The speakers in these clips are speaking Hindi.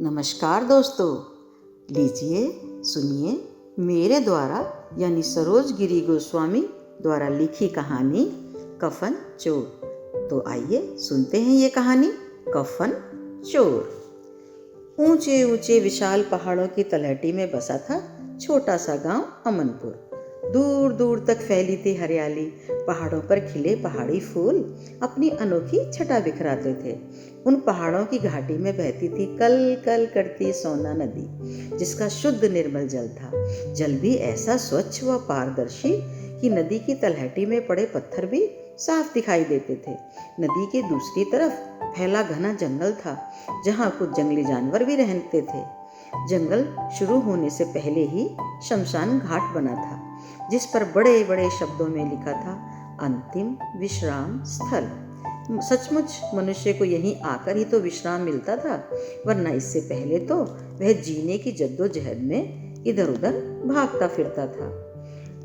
नमस्कार दोस्तों, लीजिए सुनिए मेरे द्वारा यानी सरोज गिरी गोस्वामी द्वारा लिखी कहानी कफन चोर। तो आइए सुनते हैं ये कहानी कफन चोर। ऊंचे ऊंचे विशाल पहाड़ों की तलहटी में बसा था छोटा सा गांव अमनपुर। दूर दूर तक फैली थी हरियाली। पहाड़ों पर खिले पहाड़ी फूल अपनी अनोखी छटा बिखराते थे। उन पहाड़ों की घाटी में बहती थी कल कल करती सोना नदी, जिसका शुद्ध निर्मल जल था। जल भी ऐसा स्वच्छ व पारदर्शी कि नदी की तलहटी में पड़े पत्थर भी साफ दिखाई देते थे। नदी के दूसरी तरफ फैला घना जंगल था, जहाँ कुछ जंगली जानवर भी रहते थे। जंगल शुरू होने से पहले ही शमशान घाट बना था, जिस पर बड़े बड़े शब्दों में लिखा था अंतिम विश्राम स्थल। सचमुच मनुष्य को यहीं आकर ही तो विश्राम मिलता था, वरना इससे पहले तो वह जीने की जद्दोजहद में इधर उधर भागता फिरता था।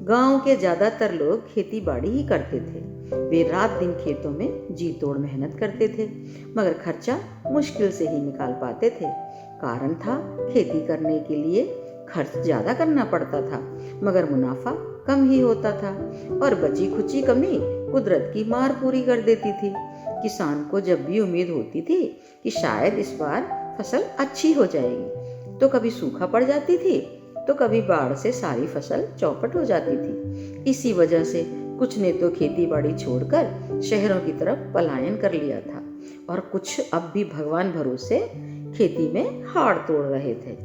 गांव के ज्यादातर लोग खेती बाड़ी ही करते थे। वे रात दिन खेतों में जी तोड़ मेहनत करते थे, मगर खर्चा मुश्किल से ही निकाल पाते थे। कारण था, खेती करने के लिए खर्च ज्यादा करना पड़ता था, मगर मुनाफा कम ही होता था, और बची खुची कमी कुदरत की मार पूरी कर देती थी। किसान को जब भी उम्मीद होती थी कि शायद इस बार फसल अच्छी हो जाएगी, तो कभी सूखा पड़ जाती थी, तो कभी बाढ़ से सारी फसल चौपट हो जाती थी। इसी वजह से कुछ ने तो खेती बाड़ी छोड़कर शहरों की तरफ पलायन कर लिया था, और कुछ अब भी भगवान भरोसे खेती में हाड़ तोड़ रहे थे।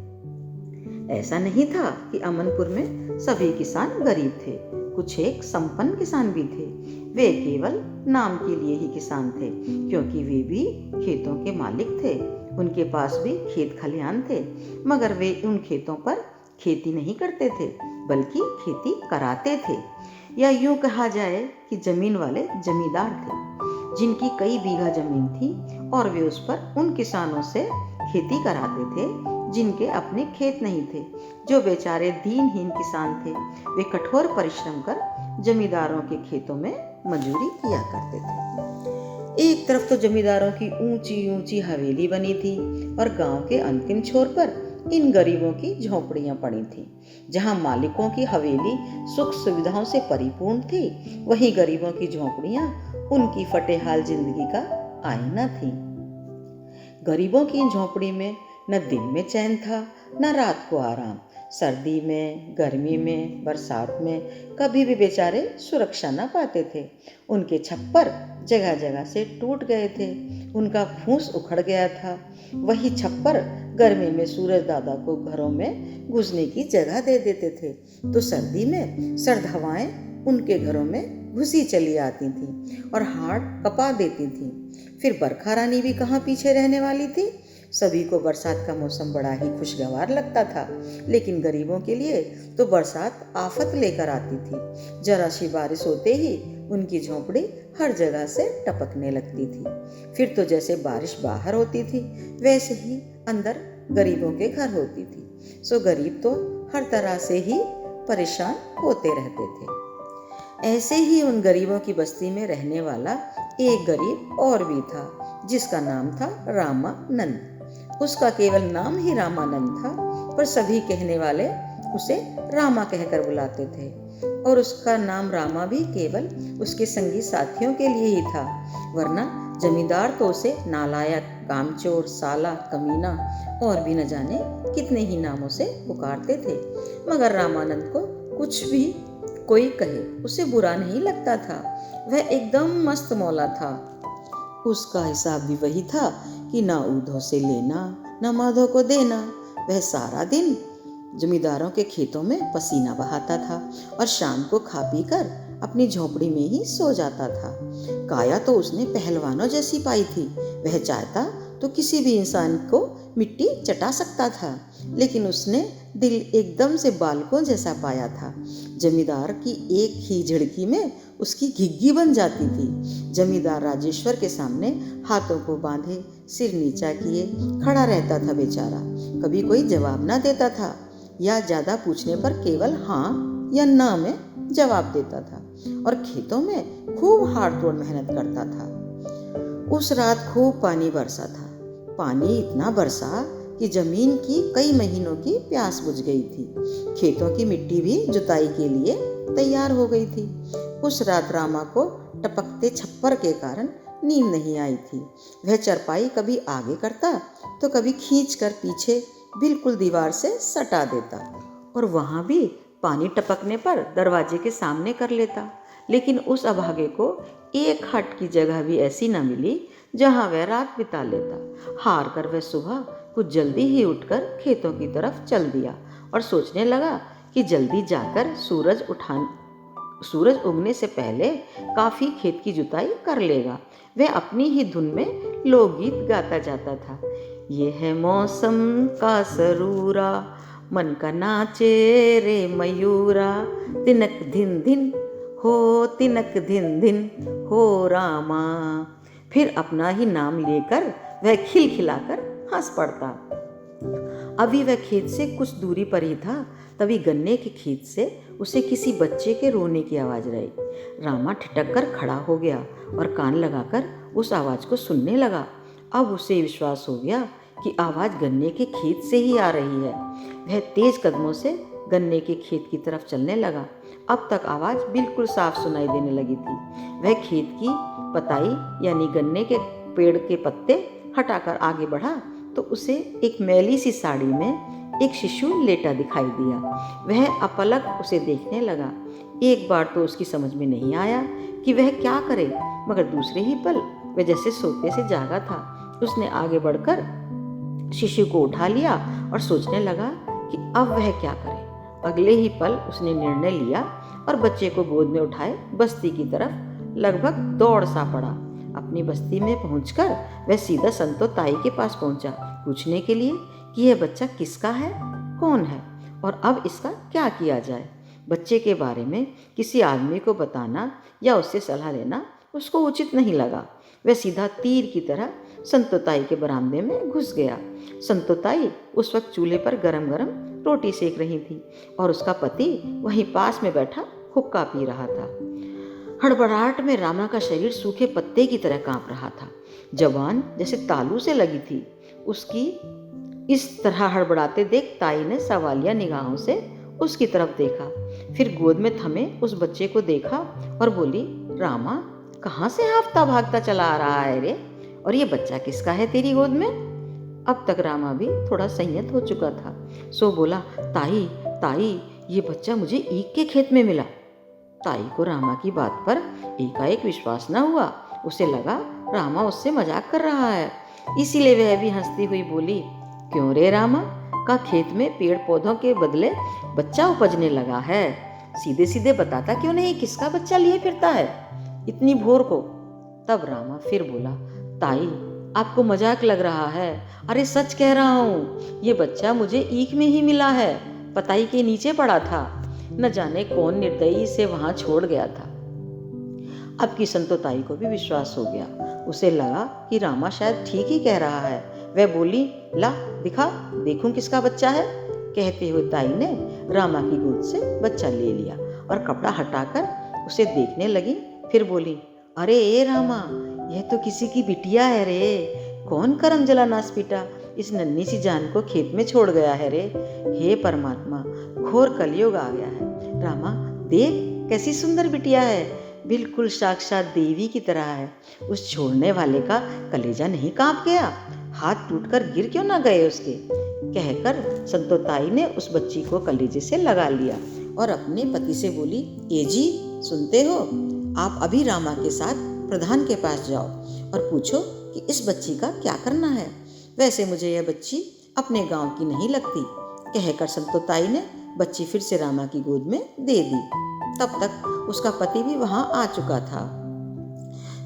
ऐसा नहीं था कि अमनपुर में सभी किसान गरीब थे। कुछ एक संपन्न किसान भी थे। वे केवल नाम के लिए ही किसान थे, क्योंकि वे भी खेतों के मालिक थे। उनके पास भी खेत खलिहान थे, मगर वे उन खेतों पर खेती नहीं करते थे, बल्कि खेती कराते थे। या यूं कहा जाए कि जमीन वाले जमींदार थे, जिनकी कई बीघा जमीन थी, और वे उस पर उन किसानों से खेती कराते थे जिनके अपने खेत नहीं थे। जो बेचारे दीनहीन किसान थे, वे कठोर परिश्रम कर जमींदारों के खेतों में मजूरी किया करते थे। एक तरफ तो जमींदारों की ऊंची ऊंची हवेली बनी थी, और गांव के अंतिम छोर पर इन गरीबों की झोपड़ियां पड़ी थीं। जहां मालिकों की हवेली सुख सुविधाओं से परिपूर्ण थी, वहीं गरीबों की झोपड़ियां उनकी फटेहाल जिंदगी का आईना थी। गरीबों की झोपड़ी में न दिन में चैन था, न रात को आराम। सर्दी में, गर्मी में, बरसात में कभी भी बेचारे सुरक्षा न पाते थे। उनके छप्पर जगह जगह से टूट गए थे, उनका फूस उखड़ गया था। वही छप्पर गर्मी में सूरज दादा को घरों में घुसने की जगह दे देते थे, तो सर्दी में सर्द हवाएं उनके घरों में घुसी चली आती थीं और हाड़ कपा देती थीं। फिर बरखा रानी भी कहाँ पीछे रहने वाली थी। सभी को बरसात का मौसम बड़ा ही खुशगवार लगता था, लेकिन गरीबों के लिए तो बरसात आफत लेकर आती थी। जरा सी बारिश होते ही उनकी झोपड़ी हर जगह से टपकने लगती थी। फिर तो जैसे बारिश बाहर होती थी, वैसे ही अंदर गरीबों के घर होती थी। सो गरीब तो हर तरह से ही परेशान होते रहते थे। ऐसे ही उन गरीबों की बस्ती में रहने वाला एक गरीब और भी था, जिसका नाम था रामानंद। उसका केवल नाम ही रामानंद था, पर सभी कहने वाले उसे रामा कहकर बुलाते थे। और उसका नाम रामा भी केवल उसके संगी साथियों के लिए ही था, वरना जमींदार तो उसे नालायक, कामचोर, साला, कमीना और भी न जाने कितने ही नामों से पुकारते थे। मगर रामानंद को कुछ भी कोई कहे उसे बुरा नहीं लगता था। वह एकदम मस्त मौला था। उसका हिसाब भी वही था कि ना ऊधों से लेना, ना माधो को देना। वह सारा दिन जमींदारों के खेतों में पसीना बहाता था, और शाम को खा पी कर अपनी झोपड़ी में ही सो जाता था। काया तो उसने पहलवानों जैसी पाई थी। वह चाहता तो किसी भी इंसान को मिट्टी चटा सकता था, लेकिन उसने दिल एकदम से बालकों जैसा पाया था। जमींदार की एक ही झिड़की में उसकी घिग्गी बन जाती थी। जमींदार राजेश्वर के सामने हाथों को बांधे, सिर नीचा किए खड़ा रहता था बेचारा। कभी कोई जवाब ना देता था, या ज्यादा पूछने पर केवल हाँ या ना में जवाब देता था, और खेतों में खूब हाड़ तोड़ मेहनत करता था। उस रात खूब पानी बरसा था। पानी इतना बरसा कि कि जमीन की कई महीनों की प्यास बुझ गई थी। खेतों की मिट्टी भी जुताई के लिए तैयार हो गई थी। उस रात रामा को टपकते छप्पर के कारण नींद नहीं आई थी। वह चरपाई कभी आगे करता तो कभी खींच कर पीछे बिल्कुल दीवार से सटा देता और वहां भी पानी टपकने पर दरवाजे के सामने कर लेता। लेकिन उस अभागे को एक हट की जगह भी ऐसी न मिली जहां वह रात बिता लेता। हार कर वह सुबह कुछ जल्दी ही उठकर खेतों की तरफ चल दिया और सोचने लगा कि जल्दी जाकर सूरज उगने से पहले काफी खेत की जुताई कर लेगा। वह अपनी ही धुन में लोकगीत गाता जाता था। ये है मौसम का सरूरा, मन का नाचे रे मयूरा, तिनक धिन धिन हो, तिनक धिन धिन हो रामा। फिर अपना ही नाम लेकर वह खिलखिलाकर हंस पड़ता। अभी वह खेत से कुछ दूरी पर ही था, तभी गन्ने के खेत से उसे किसी बच्चे के रोने की आवाज़ आई। रामा ठिठक कर खड़ा हो गया और कान लगाकर उस आवाज़ को सुनने लगा। अब उसे विश्वास हो गया कि आवाज़ गन्ने के खेत से ही आ रही है। वह तेज कदमों से गन्ने के खेत की तरफ चलने लगा। अब तक आवाज़ बिल्कुल साफ सुनाई देने लगी थी। वह खेत की पताई यानी गन्ने के पेड़ के पत्ते हटाकर आगे बढ़ा तो उसे एक मैली सी साड़ी में एक शिशु लेटा दिखाई दिया। वह अपलक उसे देखने लगा। एक बार तो उसकी समझ में नहीं आया कि वह क्या करे, मगर दूसरे ही पल वह जैसे सोते से जागा था। उसने आगे बढ़कर शिशु को उठा लिया और सोचने लगा कि अब वह क्या करे। अगले ही पल उसने निर्णय लिया और बच्चे को गोद में उठाए बस्ती की तरफ लगभग दौड़ सा पड़ा। अपनी बस्ती में पहुंचकर वह सीधा संतो ताई के पास पहुंचा, पूछने के लिए कि यह बच्चा किसका है, कौन है और अब इसका क्या किया जाए। बच्चे के बारे में किसी आदमी को बताना या उससे सलाह लेना उसको उचित नहीं लगा। वह सीधा तीर की तरह संतो ताई के बरामदे में घुस गया। संतो ताई उस वक्त चूल्हे पर गरम गरम रोटी सेक रही थी और उसका पति वहीं पास में बैठा हुक्का पी रहा था। हड़बड़ाहट में रामा का शरीर सूखे पत्ते की तरह कांप रहा था। जवान जैसे तालू से लगी थी। उसकी इस तरह हड़बड़ाते देख ताई ने सवालिया निगाहों से उसकी तरफ देखा, फिर गोद में थमे उस बच्चे को देखा और बोली, रामा कहाँ से हाफता भागता चला आ रहा है रे, और ये बच्चा किसका है तेरी गोद में। अब तक रामा भी थोड़ा संयत हो चुका था, सो बोला, ताई ताई ये बच्चा मुझे ईख के खेत में मिला। ताई को रामा की बात पर एकाएक विश्वास न हुआ। उसे लगा रामा उससे मजाक कर रहा है, इसीलिए वह भी हंसती हुई बोली, क्यों रे रामा का खेत में पेड़ पौधों के बदले बच्चा उपजने लगा है, सीधे सीधे बताता क्यों नहीं किसका बच्चा लिए फिरता है इतनी भोर को। तब रामा फिर बोला, ताई आपको मजाक लग रहा है, अरे सच कह रहा हूँ, ये बच्चा मुझे ईख में ही मिला है, पताई के नीचे पड़ा था, न जाने कौन निर्दयी से वहां छोड़ गया था। अब की संतो ताई को भी विश्वास हो गया। उसे लगा कि रामा शायद ठीक ही कह रहा है। वह बोली, ला दिखा देखूं किसका बच्चा है। कहते हुए ताई ने रामा की गोद से बच्चा ले लिया और कपड़ा हटाकर उसे देखने लगी। फिर बोली, अरे ए रामा, यह तो किसी की बिटिया है रे, कौन करम जला नास पीटा इस नन्ही सी जान को खेत में छोड़ गया है रे। हे परमात्मा, घोर कलयुग आ गया है। रामा देख कैसी सुंदर बिटिया है, बिल्कुल साक्षात देवी की तरह है। उस छोड़ने वाले का कलेजा नहीं कांप गया, हाथ टूटकर गिर क्यों ना गए उसके। कहकर संतो ताई ने उस बच्ची को कलेजे से लगा लिया और अपने पति से बोली, ए जी सुनते हो, आप अभी रामा के साथ प्रधान के पास जाओ और पूछो कि इस बच्ची का क्या करना है। वैसे मुझे यह बच्ची अपने गांव की नहीं लगती। कहकर संतो ताई ने बच्ची फिर से रामा की गोद में दे दी। तब तक उसका पति भी वहां आ चुका था।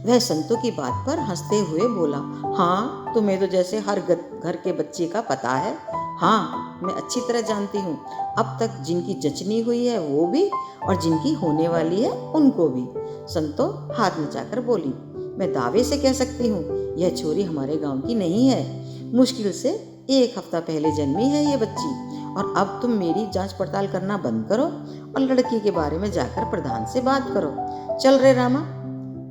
वह संतो की बात पर हंसते हुए बोला, हाँ तुम्हें तो जैसे हर घर के बच्चे का पता है। हाँ मैं अच्छी तरह जानती हूँ, अब तक जिनकी जचनी हुई है वो भी और जिनकी होने वाली है उनको भी। संतो हाथ नचाकर बोली, मैं दावे से कह सकती हूँ यह छोरी हमारे गांव की नहीं है। मुश्किल से 1 हफ्ता पहले जन्मी है ये बच्ची। और अब तुम मेरी जांच पड़ताल करना बंद करो और लड़की के बारे में जाकर प्रधान से बात करो। चल रे रामा,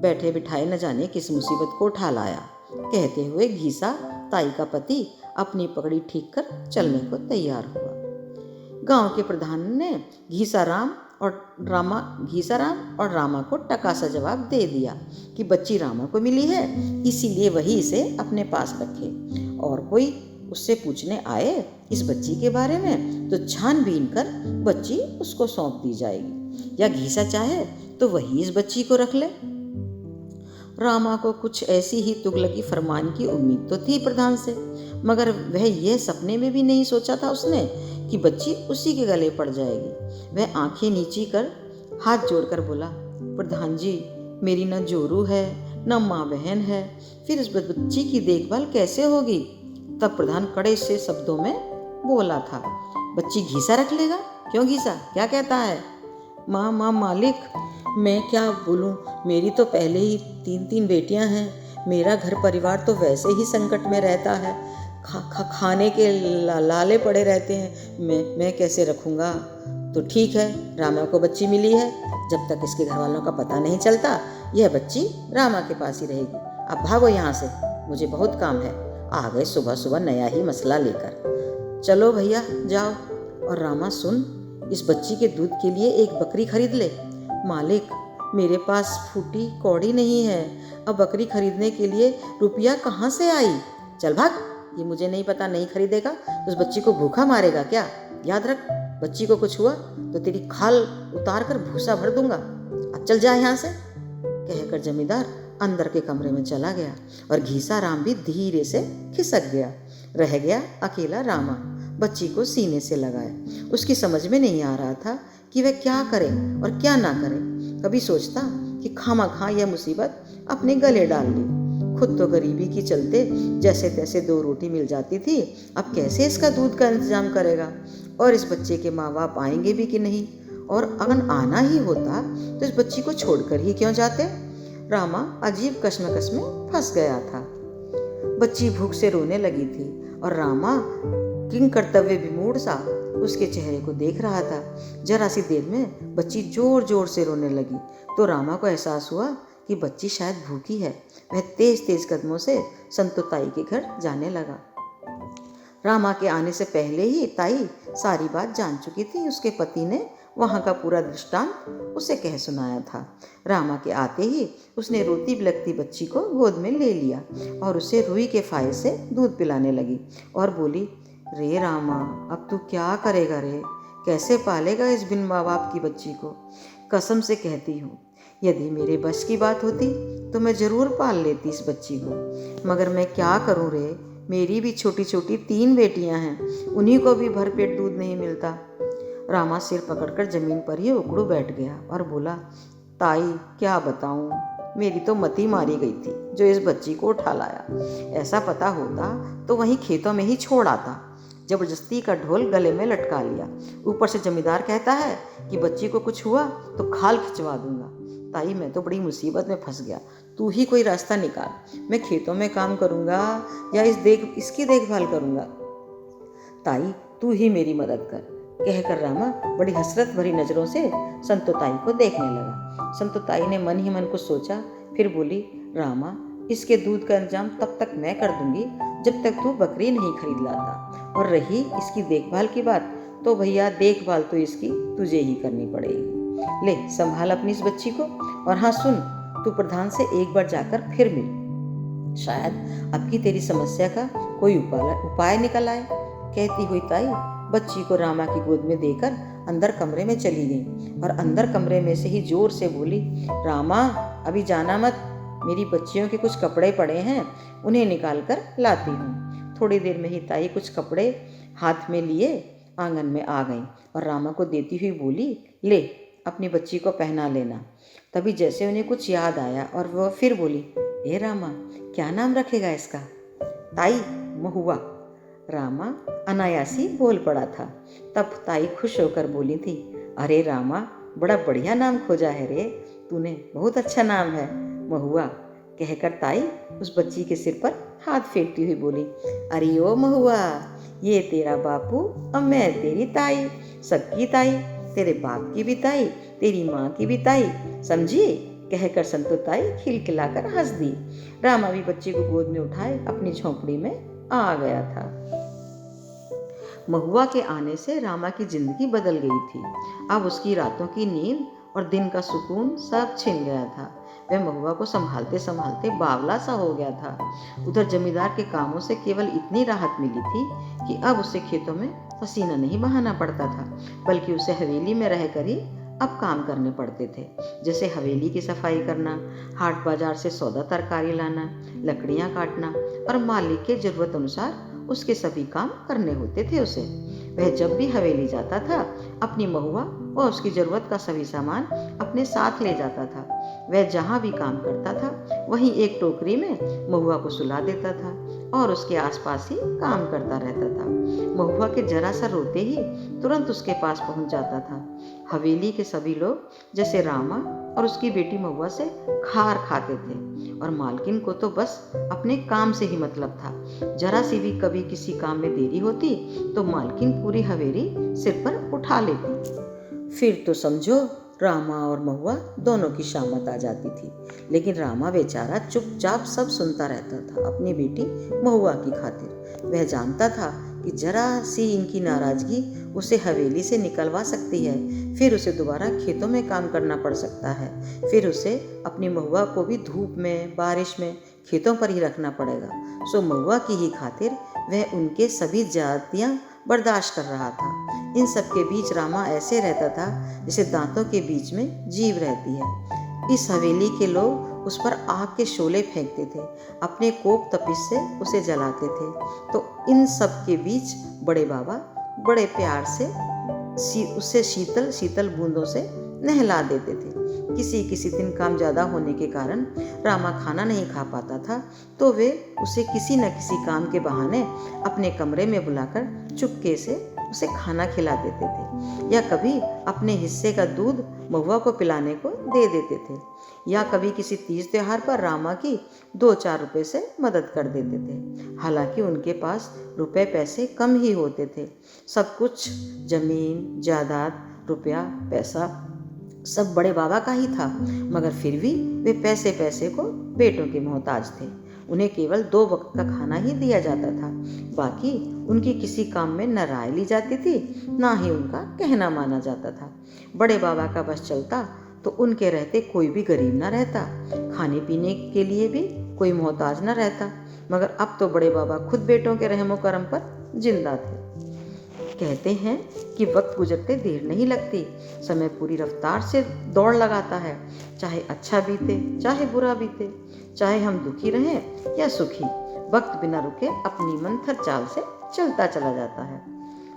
बैठे बिठाए न जाने किस मुसीबत को उठा लाया। कहते हुए घीसा ताई का पति अपनी पगड़ी ठीक कर चलने को तैयार हुआ। गांव के प्रधान ने घीसाराम और रामा को टका सा जवाब दे दिया कि बच्ची रामा को मिली है, इसीलिए वही इसे अपने पास रखे, और कोई उससे पूछने आए इस बच्ची के बारे में तो छानबीन कर बच्ची उसको सौंप दी जाएगी, या घीसा चाहे तो वही इस बच्ची को रख ले। रामा को कुछ ऐसी ही तुगलकी फरमान की उम्मीद तो थी प्रधान से, मगर वह यह सपने में भी नहीं सोचा था उसने कि बच्ची उसी के गले पड़ जाएगी। वह आंखें नीची कर हाथ जोड़कर बोला, प्रधान जी, मेरी न जोरू है न माँ बहन है, फिर इस बच्ची की देखभाल कैसे होगी? तब प्रधान कड़े से शब्दों में बोला था, बच्ची घीसा रख लेगा। क्यों घीसा, क्या कहता है? माँ मालिक, मैं क्या बोलूँ, मेरी तो पहले ही 3 बेटियां हैं, मेरा घर परिवार तो वैसे ही संकट में रहता है, खाने के लाले पड़े रहते हैं, मैं कैसे रखूँगा? तो ठीक है, रामा को बच्ची मिली है, जब तक इसके घर वालों का पता नहीं चलता यह बच्ची रामा के पास ही रहेगी। अब भागो यहाँ से, मुझे बहुत काम है। आ गए सुबह सुबह नया ही मसला लेकर। चलो भैया जाओ, और रामा सुन, इस बच्ची के दूध के लिए एक बकरी खरीद ले। मालिक, मेरे पास फूटी कौड़ी नहीं है, अब बकरी खरीदने के लिए रुपया कहाँ से आई? चल भाग, ये मुझे नहीं पता, नहीं खरीदेगा तो उस बच्ची को भूखा मारेगा क्या? याद रख, बच्ची को कुछ हुआ तो तेरी खाल उतार कर भूसा भर दूंगा। अब चल जा यहाँ से। कहकर जमींदार अंदर के कमरे में चला गया और घीसाराम भी धीरे से खिसक गया। रह गया अकेला रामा, बच्ची को सीने से लगाए। उसकी समझ में नहीं आ रहा था कि वह क्या करे और क्या ना करे। कभी सोचता कि खामखा यह मुसीबत अपने गले डाल ली, खुद तो गरीबी की चलते जैसे तैसे 2 रोटी मिल जाती थी, अब कैसे इसका दूध का इंतजाम करेगा? और इस बच्चे के माँ बाप आएंगे भी कि नहीं? और अगर आना ही होता तो इस बच्ची को छोड़कर ही क्यों जाते? रामा अजीब कश्मकश में फंस गया था। बच्ची भूख से रोने लगी थी और रामा किंग कर्तव्य विमूढ़ सा उसके चेहरे को देख रहा था। जरा सी देर में बच्ची जोर जोर से रोने लगी तो रामा को एहसास हुआ कि बच्ची शायद भूखी है। वह तेज तेज कदमों से संतो ताई के घर जाने लगा। रामा के आने से पहले ही ताई सारी बात जान चुकी थी। उसके पति ने वहाँ का पूरा दृष्टांत उसे कह सुनाया था। रामा के आते ही उसने रोती बिलखती बच्ची को गोद में ले लिया और उसे रुई के फाये से दूध पिलाने लगी और बोली, रे रामा, अब तू क्या करेगा रे? कैसे पालेगा इस बिन माँ बाप की बच्ची को? कसम से कहती हूँ, यदि मेरे बस की बात होती तो मैं जरूर पाल लेती इस बच्ची को, मगर मैं क्या करूँ रे? मेरी भी छोटी छोटी 3 बेटियां हैं, उन्हीं को भी भरपेट दूध नहीं मिलता। रामा सिर पकड़कर जमीन पर ही उकड़ू बैठ गया और बोला, ताई क्या बताऊं, मेरी तो मती मारी गई थी जो इस बच्ची को उठा लाया। ऐसा पता होता तो वहीं खेतों में ही छोड़ आता। जबरदस्ती का ढोल गले में लटका लिया, ऊपर से जमींदार कहता है कि बच्ची को कुछ हुआ तो खाल खिंचवा दूंगा। ताई मैं तो बड़ी मुसीबत में फंस गया, तू ही कोई रास्ता निकाल। मैं खेतों में काम करूंगा या इसकी देखभाल करूंगा? ताई तू ही मेरी मदद कर। कहकर रामा बड़ी हसरत भरी नजरों से संतो ताई को देखने लगा। संतो ताई ने मन ही मन कुछ सोचा, फिर बोली, रामा, इसके दूध का इंतजाम तब तक मैं कर दूंगी जब तक तू बकरी नहीं खरीद लाता। और रही इसकी देखभाल की बात, तो भैया देखभाल तो इसकी तुझे ही करनी पड़ेगी। ले संभाल अपनी इस बच्ची को, और हाँ सुन, तू प्रधान से एक बार जाकर फिर मिल, शायद अब की तेरी समस्या का कोई उपाय निकल आए। कहती हुई ताई बच्ची को रामा की गोद में देकर अंदर कमरे में चली गई और अंदर कमरे में से ही जोर से बोली, रामा अभी जाना मत, मेरी बच्चियों के कुछ कपड़े पड़े हैं, उन्हें निकाल कर लाती हूँ। थोड़ी देर में ही ताई कुछ कपड़े हाथ में लिए आंगन में आ गई और रामा को देती हुई बोली, ले अपनी बच्ची को पहना लेना। तभी जैसे उन्हें कुछ याद आया और वह फिर बोली, हे रामा, क्या नाम रखेगा इसका? ताई, महुआ। रामा अनायासी बोल पड़ा था। तब ताई खुश होकर बोली थी, अरे रामा, बड़ा बढ़िया नाम खोजा है रे तूने, बहुत अच्छा नाम है, महुआ। कहकर ताई उस बच्ची के सिर पर हाथ फेंकती हुई बोली, अरे ओ महुआ, ये तेरा बापू और मैं तेरी ताई, सबकी ताई, तेरे बाप की भी ताई, तेरी माँ की भी ताई, समझी? कहकर संतो ताई खिलखिलाकर हंस दी। रामा भी बच्ची को गोद में उठाए अपनी झोंपड़ी में आ गया था। महुआ के आने से रामा की जिंदगी बदल गई थी। अब उसकी रातों की नींद और दिन का सुकून सब छिन गया था। वह महुआ को संभालते संभालते बावला सा हो गया था। उधर जमींदार के कामों से केवल इतनी राहत मिली थी कि अब उसे खेतों में पसीना नहीं बहाना पड़ता था, बल्कि उसे हवेली में रहकर ही अब काम करने पड़ते थे, जैसे हवेली की सफाई करना, हाट बाजार से सौदा तरकारी लाना, लकड़ियां काटना और मालिक के जरूरत अनुसार उसके सभी काम करने होते थे उसे। वह जब भी हवेली जाता था, अपनी महुआ और उसकी जरूरत का सभी सामान अपने साथ ले जाता था। वह जहाँ भी काम करता था, वहीं एक टोकरी में महुआ को सुला देता था और उसके आसपास ही काम करता रहता था। महुआ के जरा सा रोते ही तुरंत उसके पास पहुंच जाता था। हवेली के सभी लोग जैसे रामा और उसकी बेटी महुआ से खार खाते थे और मालकिन को तो बस अपने काम से ही मतलब था। जरा सी भी कभी किसी काम में देरी होती तो मालकिन पूरी हवेली सिर पर उठा लेती। फिर तो समझो रामा और महुआ दोनों की शामत आ जाती थी। लेकिन रामा बेचारा चुपचाप सब सुनता रहता था अपनी बेटी महुआ की खातिर। वह जानता था कि जरा सी इनकी नाराजगी उसे हवेली से निकलवा सकती है, फिर उसे दोबारा खेतों में काम करना पड़ सकता है, फिर उसे अपनी महुआ को भी धूप में बारिश में खेतों पर ही रखना पड़ेगा। सो महुआ की ही खातिर वह उनके सभी ज्यादतियाँ बर्दाश्त कर रहा था। इन सब के बीच रामा ऐसे रहता था जैसे दांतों के बीच में जीव रहती है। इस हवेली के लोग उस पर आग के शोले फेंकते थे, अपने कोप तपिश से उसे जलाते थे। तो इन सब के बीच बड़े बाबा बड़े प्यार से उसे शीतल शीतल बूंदों से नहला देते थे। किसी दिन काम ज़्यादा होने के कारण रामा खाना नहीं खा पाता था, तो वे उसे किसी न किसी काम के बहाने अपने कमरे में बुलाकर चुपके से उसे खाना खिला देते थे, या कभी अपने हिस्से का दूध महुआ को पिलाने को दे देते थे, या कभी किसी तीज त्योहार पर रामा की 2-4 रुपए से मदद कर देते थे। हालांकि उनके पास रुपए पैसे कम ही होते थे। सब कुछ जमीन जायदाद रुपया पैसा सब बड़े बाबा का ही था, मगर फिर भी वे पैसे पैसे को बेटों के मोहताज थे। उन्हें केवल 2 वक्त का खाना ही दिया जाता था। बाकी उनकी किसी काम में न राय ली जाती थी, ना ही उनका कहना माना जाता था। बड़े बाबा का बस चलता तो उनके रहते कोई भी गरीब न रहता, खाने पीने के लिए भी कोई मोहताज न रहता। मगर अब तो बड़े बाबा खुद बेटों के रहमो करम पर जिंदा थे। कहते हैं कि वक्त गुजरते देर नहीं लगती, समय पूरी रफ्तार से दौड़ लगाता है। चाहे अच्छा बीते चाहे बुरा बीते, चाहे हम दुखी रहें या सुखी, वक्त बिना रुके अपनी मंथर चाल से चलता चला जाता है।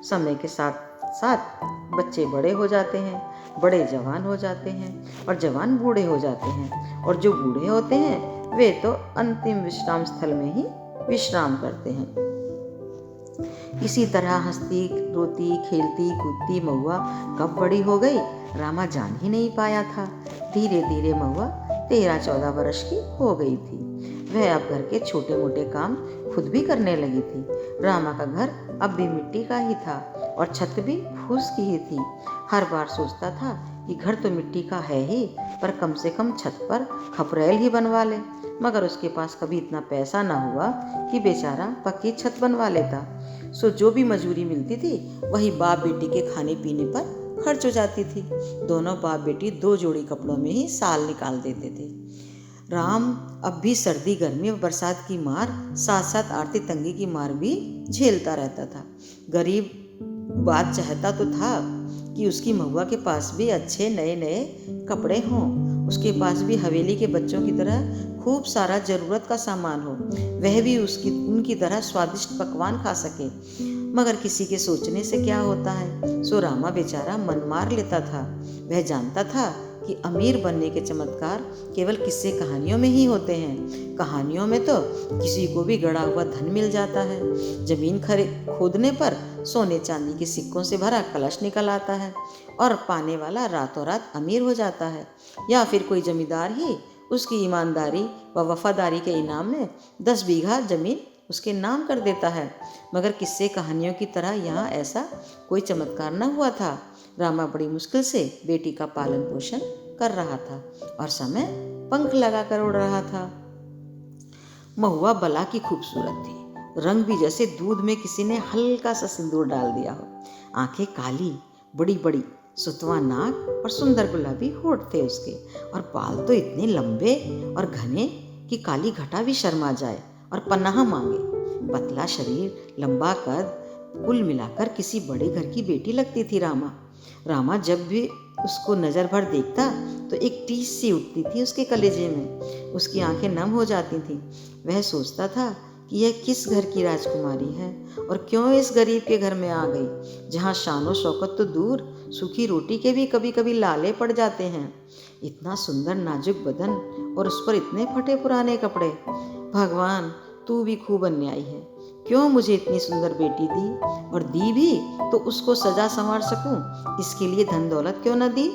समय के साथ साथ बच्चे बड़े हो जाते हैं, बड़े जवान हो जाते हैं और जवान बूढ़े हो जाते हैं, और जो बूढ़े होते हैं वे तो अंतिम विश्राम स्थल में ही विश्राम करते हैं। इसी तरह हंसती रोती खेलती कूदती महुआ कब बड़ी हो गई रामा जान ही नहीं पाया था। धीरे धीरे महुआ 13-14 वर्ष की हो गई थी। वह अब घर के छोटे मोटे काम खुद भी करने लगी थी। रामा का घर अब भी मिट्टी का ही था और छत भी फूस की ही थी। हर बार सोचता था कि घर तो मिट्टी का है ही, पर कम से कम छत पर खपरेल ही बनवा ले, मगर उसके पास कभी इतना पैसा ना हुआ कि बेचारा पक्की छत बनवा लेता। सो जो भी मजूरी मिलती थी वही बाप बेटी के खाने पीने पर खर्च हो जाती थी। दोनों बाप बेटी 2 जोड़ी कपड़ों में ही साल निकाल देते थे। राम अब भी सर्दी गर्मी और बरसात की मार, साथ साथ आर्थिक तंगी की मार भी झेलता रहता था। गरीब बात चाहता तो था कि उसकी महुआ के पास भी अच्छे नए नए कपड़े हों, उसके पास भी हवेली के बच्चों की तरह खूब सारा जरूरत का सामान हो, वह भी उनकी तरह स्वादिष्ट पकवान खा सके। मगर किसी के सोचने से क्या होता है। सो रामा बेचारा मन मार लेता था। वह जानता था कि अमीर बनने के चमत्कार केवल किस्से कहानियों में ही होते हैं। कहानियों में तो किसी को भी गड़ा हुआ धन मिल जाता है। जमीन खोदने पर सोने चांदी के सिक्कों से भरा कलश निकल आता है और पाने वाला रातों रात अमीर हो जाता है, या फिर कोई जमींदार ही उसकी ईमानदारी व वफादारी के इनाम में 10 बीघा जमीन उसके नाम कर देता है। मगर किस्से कहानियों की तरह यहाँ ऐसा कोई चमत्कार न हुआ था। रामा बड़ी मुश्किल से बेटी का पालन पोषण कर रहा था और समय पंख लगाकर उड़ रहा था। महुआ बला की खूबसूरत थी रंग भी जैसे दूध में किसी ने हल्का सा सिंदूर डाल दिया हो। आंखें काली, बड़ी बड़ी, सुतवा नाक और सुंदर गुलाबी होठ थे उसके, और बाल तो इतने लंबे और घने कि काली घटा भी शर्मा जाए और पनाह मांगे। पतला शरीर, लंबा कद, कुल मिलाकर किसी बड़े घर की बेटी लगती थी रामा। रामा जब भी उसको नजर भर देखता तो एक टीस सी उठती थी उसके कलेजे में। उसकी आंखें नम हो जाती थीं। वह सोचता था कि यह किस घर की राजकुमारी है और क्यों इस गरीब के घर में आ गई, जहाँ शानो शौकत तो दूर, सूखी रोटी के भी कभी कभी लाले पड़ जाते हैं। इतना सुंदर नाजुक बदन और उस पर इतने फटे पुराने कपड़े। भगवान, तू भी खूब अन्यायी है। क्यों मुझे इतनी सुंदर बेटी दी, और दी भी तो उसको सजा संवार सकूं, इसके लिए धन दौलत क्यों न दी।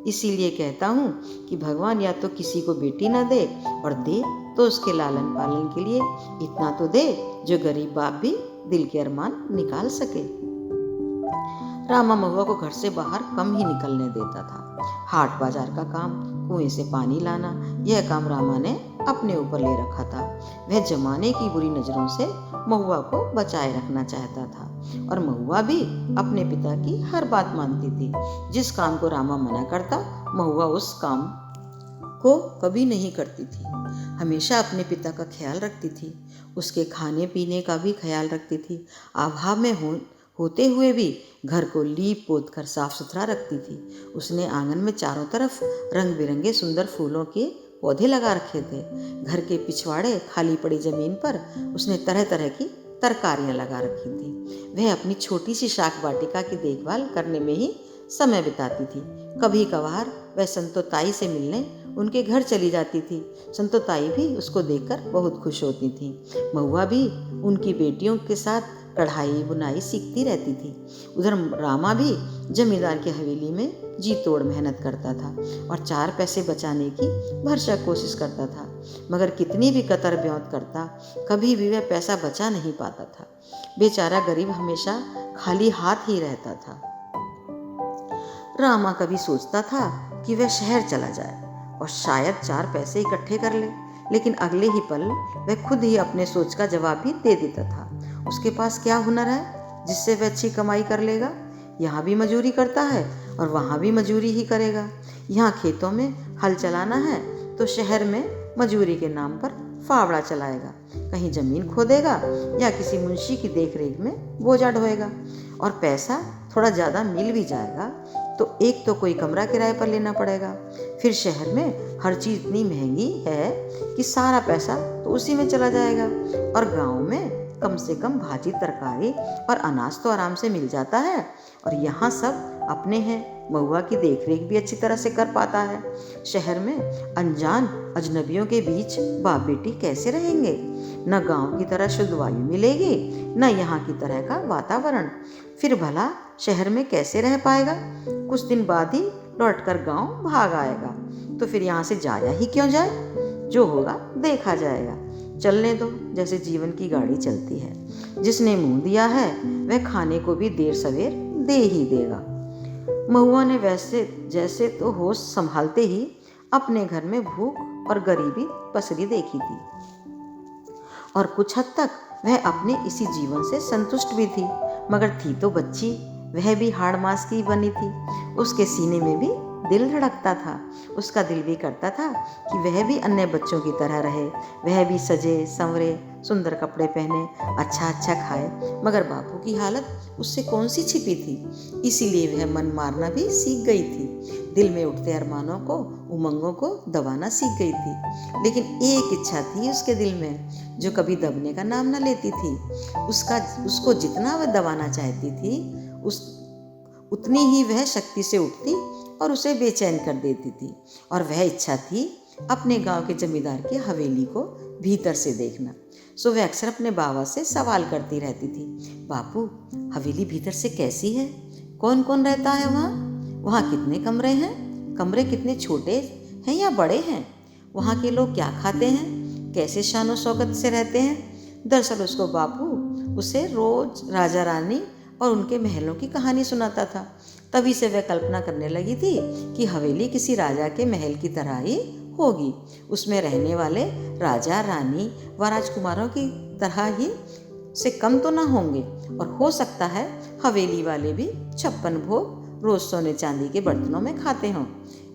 इसीलिए कहता हूँ कि भगवान या तो किसी को बेटी न दे, और दे तो उसके लालन पालन के लिए इतना तो दे जो गरीब बाप भी दिल के अरमान निकाल सके। रामा महुआ को घर से बाहर कम ही निकलने देता था। हाट बाजार का काम, कुएं से पानी लाना, यह काम रामा ने अपने ऊपर ले रखा था। वह जमाने की बुरी नजरों से महुआ को बचाए रखना चाहता था, और महुआ भी अपने पिता की हर बात मानती थी। जिस काम को रामा मना करता, महुआ उस काम को कभी नहीं करती थी। हमेशा अपने पिता का ख्याल रखती थी, उसके खाने पीने का भी ख्याल रखती थी। अभाव में होते हुए भी घर को लीप पोत कर साफ सुथरा रखती थी। उसने आंगन में चारों तरफ रंग बिरंगे सुंदर फूलों के पौधे लगा रखे थे। घर के पिछवाड़े खाली पड़ी जमीन पर उसने तरह तरह की तरकारियां लगा रखी थी। वह अपनी छोटी सी शाक वाटिका की देखभाल करने में ही समय बिताती थी। कभी कभार वह संतो ताई से मिलने उनके घर चली जाती थी। संतो ताई भी उसको देखकर बहुत खुश होती थी। महुआ भी उनकी बेटियों के साथ कढ़ाई बुनाई सीखती रहती थी। उधर रामा भी जमींदार की हवेली में जी तोड़ मेहनत करता था और 4 पैसे बचाने की भरसक कोशिश करता था, मगर कितनी भी कतर ब्योंत करता, कभी भी वह पैसा बचा नहीं पाता था। बेचारा गरीब हमेशा खाली हाथ ही रहता था। रामा कभी सोचता था कि वह शहर चला जाए और शायद 4 पैसे इकट्ठे कर ले, लेकिन अगले ही पल वह खुद ही अपने सोच का जवाब भी दे देता था। उसके पास क्या हुनर है जिससे वह अच्छी कमाई कर लेगा। यहाँ भी मजूरी करता है और वहाँ भी मजूरी ही करेगा। यहाँ खेतों में हल चलाना है तो शहर में मजूरी के नाम पर फावड़ा चलाएगा। कहीं जमीन खोदेगा या किसी मुंशी की देखरेख में बोझा ढोएगा, और पैसा थोड़ा ज़्यादा मिल भी जाएगा तो एक तो कोई कमरा किराए पर लेना पड़ेगा। फिर शहर में हर चीज़ इतनी महंगी है कि सारा पैसा तो उसी में चला जाएगा, और गांव में कम से कम भाजी तरकारी और अनाज तो आराम से मिल जाता है, और यहाँ सब अपने हैं। महुआ की देखरेख भी अच्छी तरह से कर पाता है। शहर में अनजान अजनबियों के बीच बाप बेटी कैसे रहेंगे। न गांव की तरह शुद्ध वायु मिलेगी, न यहाँ की तरह का वातावरण। फिर भला शहर में कैसे रह पाएगा। कुछ दिन बाद ही लौटकर गांव भाग आएगा, तो फिर यहाँ से जाया ही क्यों जाए। जो होगा देखा जाएगा, चलने दो जैसे जीवन की गाड़ी चलती है। जिसने मुंह दिया है वह खाने को भी देर सवेर दे ही देगा। महुआ ने वैसे जैसे तो होश संभालते ही अपने घर में भूख और गरीबी पसरी देखी थी, और कुछ हद तक वह अपने इसी जीवन से संतुष्ट भी थी। मगर थी तो बच्ची, वह भी हाड़ मांस की बनी थी। उसके सीने में भी दिल धड़कता था। उसका दिल भी करता था कि वह भी अन्य बच्चों की तरह रहे, वह भी सजे संवरे, सुंदर कपड़े पहने, अच्छा अच्छा खाए। मगर बापू की हालत उससे कौन सी छिपी थी। इसीलिए वह मन मारना भी सीख गई थी। दिल में उठते अरमानों को, उमंगों को दबाना सीख गई थी। लेकिन एक इच्छा थी उसके दिल में जो कभी दबने का नाम न लेती थी। उसको जितना वह दबाना चाहती थी उतनी ही वह शक्ति से उठती और उसे बेचैन कर देती थी। और वह इच्छा थी अपने गांव के जमींदार की हवेली को भीतर से देखना। सो वह अक्सर अपने बाबा से सवाल करती रहती थी, बापू हवेली भीतर से कैसी है, कौन कौन रहता है वहाँ कितने कमरे हैं, कमरे कितने छोटे हैं या बड़े हैं, वहाँ के लोग क्या खाते हैं, कैसे शानो शौकत से रहते हैं। दरअसल उसको बापू उसे रोज राजा रानी और उनके महलों की कहानी सुनाता था। तभी से वह कल्पना करने लगी थी कि हवेली किसी राजा के महल की तरह ही होगी। उसमें रहने वाले राजा रानी व राजकुमारों की तरह ही से कम तो ना होंगे, और हो सकता है हवेली वाले भी 56 भोग रोज सोने चांदी के बर्तनों में खाते हों।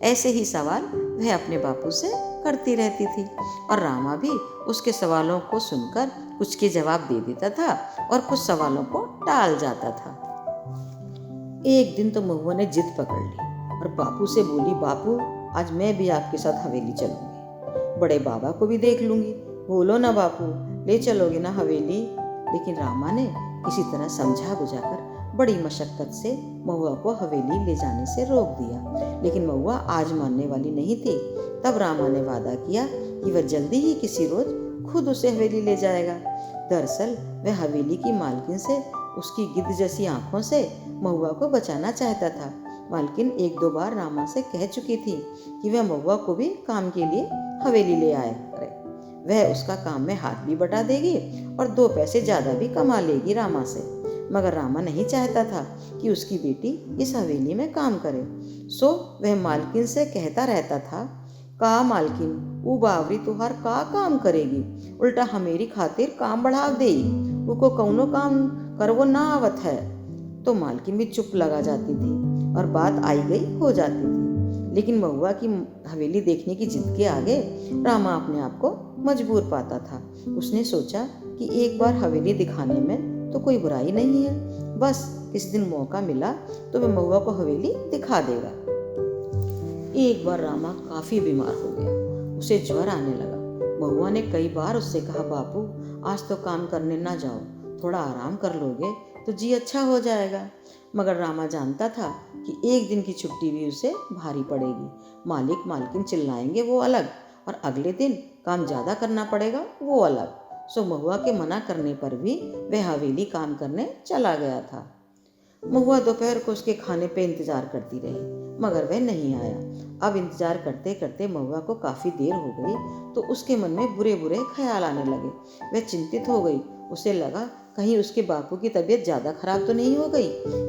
ऐसे ही सवाल वह अपने बापू से करती रहती थी, और रामा भी उसके सवालों को सुनकर कुछ के जवाब दे देता था और कुछ सवालों को टाल जाता था। एक दिन तो महुआ ने जिद पकड़ ली और बापू से बोली, बापू आज मैं भी आपके साथ हवेली चलूंगी, बड़े बाबा को भी देख लूंगी। बोलो ना बापू, ले चलोगे ना हवेली? लेकिन रामा ने किसी तरह समझा बुझाकर बड़ी मशक्कत से महुआ को हवेली ले जाने से रोक दिया, लेकिन महुआ आज मानने वाली नहीं थी। तब रामा ने वादा किया कि वह जल्दी ही किसी रोज खुद उसे हवेली ले जाएगा। दरअसल वह हवेली की मालकिन से उसकी गिद्ध जैसी आंखों से महुआ को बचाना चाहता था। मालकिन एक दो बार रामा से कह चुकी थी कि वह महुआ को भी काम के लिए हवेली ले आए करे, वह उसका काम में हाथ भी बटा देगी और 2 पैसे ज़्यादा भी कमा लेगी रामा से। मगर रामा नहीं चाहता था कि उसकी बेटी इस हवेली में काम करे, सो वह मालकिन से कहता रहता था, का मालकिन वो बावरी तुहार का काम करेगी, उल्टा हमेरी खातिर काम बढ़ाव देई, उको कौनो काम करवो ना आवत है। तो मालकिन भी चुप लगा जाती थी और बात आई गई हो जाती थी। लेकिन महुआ की हवेली देखने की जिद के आगे रामा अपने आप को मजबूर पाता था। उसने सोचा कि एक बार हवेली दिखाने में तो कोई बुराई नहीं है, बस किस दिन मौका मिला तो वह महुआ को हवेली दिखा देगा। एक बार रामा काफी बीमार हो गया, उसे ज्वर आने लगा। महुआ ने कई बार उससे कहा, बापू आज तो काम करने ना जाओ, थोड़ा आराम कर लोगे तो जी अच्छा हो जाएगा। मगर रामा जानता था कि एक दिन की छुट्टी भी उसे भारी पड़ेगी, मालिक मालकिन चिल्लाएंगे वो अलग, और अगले दिन काम ज़्यादा करना पड़ेगा वो अलग। सो महुआ के मना करने पर भी वह हवेली काम करने चला गया था। महुआ दोपहर को उसके खाने पे इंतजार करती रही, मगर वह नहीं आया। अब इंतजार करते करते महुआ को काफ़ी देर हो गई तो उसके मन में बुरे बुरे ख्याल आने लगे। वह चिंतित हो गई, उसे लगा कहीं उसके बापू की तबीयत ज़्यादा खराब तो नहीं हो गई,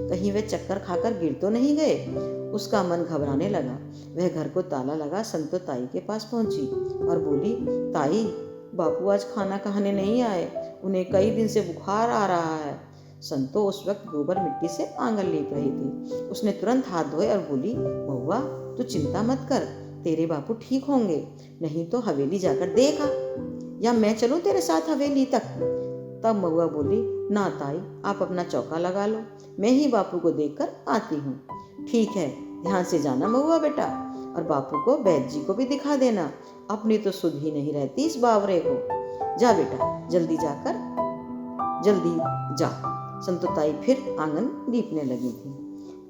कहीं वे चक्कर खाकर गिर तो नहीं गए। उसका मन घबराने लगा। वह घर को ताला लगा संतो ताई के पास पहुंची और बोली, ताई बापू आज खाना खाने नहीं आए, उन्हें कई दिन से बुखार आ रहा है। संतो उस वक्त गोबर मिट्टी से आंगन लीप रही थी। उसने तुरंत हाथ धोए और बोली, महुआ तू चिंता मत कर, तेरे बापू ठीक होंगे, नहीं तो हवेली जाकर देखा, या मैं चलूं तेरे साथ हवेली तक? तब महुआ बोली, ना ताई आप अपना चौका लगा लो, मैं ही बापू को देखकर आती हूँ। ठीक है, ध्यान से जाना महुआ बेटा, और बापू को बैद जी को भी दिखा देना, अपनी तो सुध ही नहीं रहती इस बावरे को। जा बेटा जल्दी जाकर जल्दी जा। संतोताई फिर आंगन लीपने लगी थी।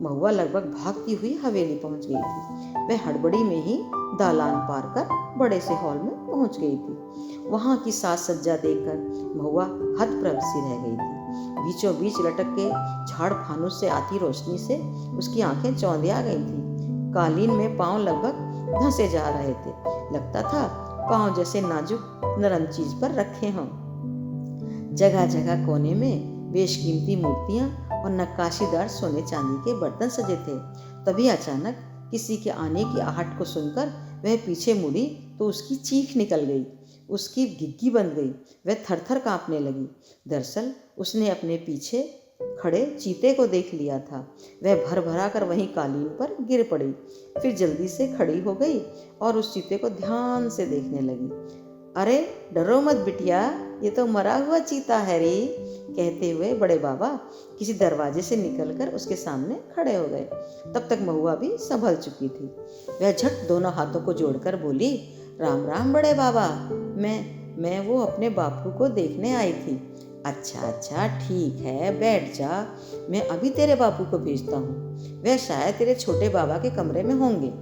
महुआ लगभग भागती हुई हवेली पहुंच गई थी। वह हड़बड़ी में ही दालान पार कर बड़े से हॉल में पहुंच गई थी। वहां की साज सज्जा देखकर महुआ हतप्रभ सी रह गई थी। बीचों बीच लटक के झाड़ फानुस से आती रोशनी से उसकी आंखें चौंधिया गई थी। कालीन में पांव लगभग धंसे जा रहे थे, लगता था पांव जैसे नाजुक नरम चीज पर रखे हों। जगह जगह कोने में बेशकीमती मूर्तियां और नक्काशीदार सोने चांदी के बर्तन सजे थे। तभी अचानक किसी के आने की आहट को सुनकर वह पीछे मुड़ी तो उसकी चीख निकल गई, उसकी घिघी बंद गई, वह थरथर कांपने लगी। दरअसल उसने अपने पीछे खड़े चीते को देख लिया था। वह भर भरा कर वहीं कालीन पर गिर पड़ी, फिर जल्दी से खड़ी हो गई और उस चीते को ध्यान से देखने लगी। अरे डरो मत बिटिया, ये तो मरा हुआ चीता है रे, कहते हुए बड़े बाबा किसी दरवाजे से निकलकर उसके सामने खड़े हो गए। तब तक महुआ भी संभल चुकी थी। वह झट दोनों हाथों को जोड़कर बोली, राम राम बड़े बाबा, मैं वो अपने बापू को देखने आई थी। अच्छा ठीक है, बैठ जा, मैं अभी तेरे बापू को भेजता हूँ, वह शायद तेरे छोटे बाबा के कमरे में होंगे।